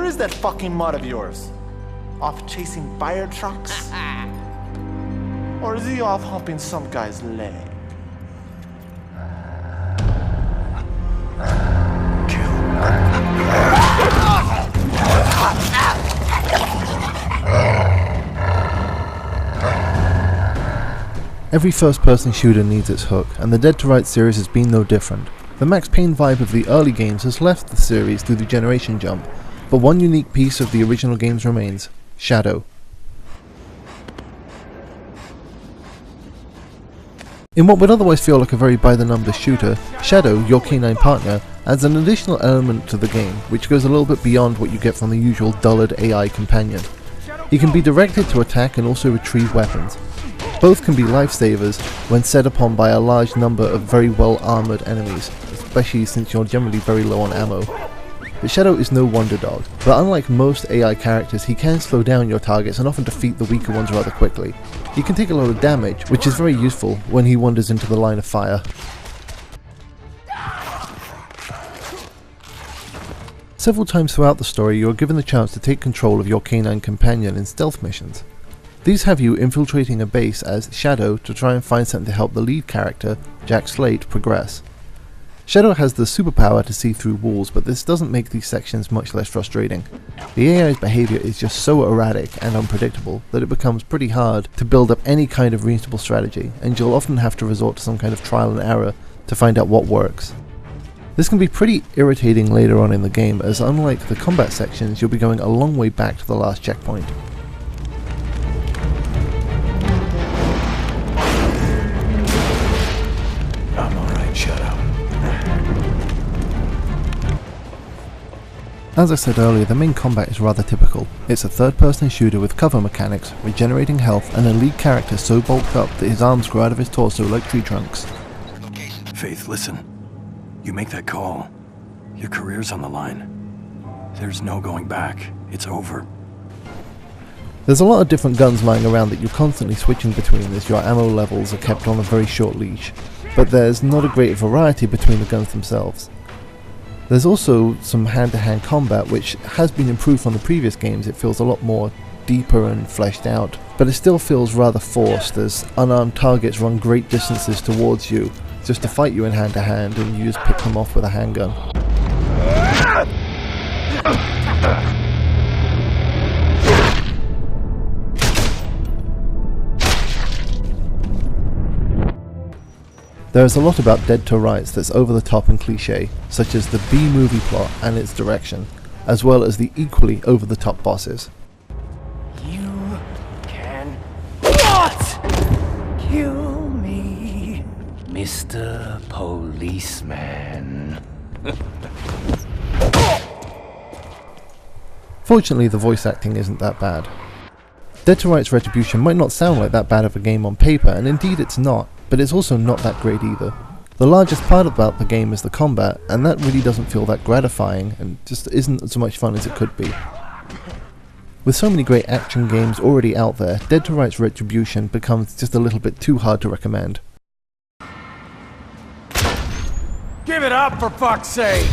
is that fucking mod of yours? Off chasing fire trucks? Or is he off humping some guy's leg? Every first-person shooter needs its hook, and the Dead to Rights series has been no different. The Max Payne vibe of the early games has left the series through the generation jump, but one unique piece of the original games remains: Shadow. In what would otherwise feel like a very by-the-numbers shooter, Shadow, your canine partner, adds an additional element to the game, which goes a little bit beyond what you get from the usual dullard AI companion. He can be directed to attack and also retrieve weapons. Both can be lifesavers when set upon by a large number of very well armoured enemies, especially since you're generally very low on ammo. But Shadow is no wonder dog, but unlike most AI characters, he can slow down your targets and often defeat the weaker ones rather quickly. He can take a lot of damage, which is very useful when he wanders into the line of fire. Several times throughout the story you are given the chance to take control of your canine companion in stealth missions. These have you infiltrating a base as Shadow to try and find something to help the lead character, Jack Slate, progress. Shadow has the superpower to see through walls, but this doesn't make these sections much less frustrating. The AI's behaviour is just so erratic and unpredictable that it becomes pretty hard to build up any kind of reasonable strategy, and you'll often have to resort to some kind of trial and error to find out what works. This can be pretty irritating later on in the game, as unlike the combat sections, you'll be going a long way back to the last checkpoint. As I said earlier, the main combat is rather typical. It's a third-person shooter with cover mechanics, regenerating health, and a lead character so bulked up that his arms grow out of his torso like tree trunks. Faith, listen. You make that call. Your career's on the line. There's no going back. It's over. There's a lot of different guns lying around that you're constantly switching between as your ammo levels are kept on a very short leash, but there's not a great variety between the guns themselves. There's also some hand-to-hand combat which has been improved from the previous games. It feels a lot more deeper and fleshed out, but it still feels rather forced as unarmed targets run great distances towards you just to fight you in hand-to-hand, and you just pick them off with a handgun. There is a lot about Dead to Rights that's over the top and cliché, such as the B-movie plot and its direction, as well as the equally over the top bosses. You can not kill me, Mr. Policeman. Fortunately, the voice acting isn't that bad. Dead to Rights Retribution might not sound like that bad of a game on paper, and indeed it's not, but it's also not that great either. The largest part about the game is the combat, and that really doesn't feel that gratifying, and just isn't so much fun as it could be. With so many great action games already out there, Dead to Rights Retribution becomes just a little bit too hard to recommend. Give it up, for fuck's sake!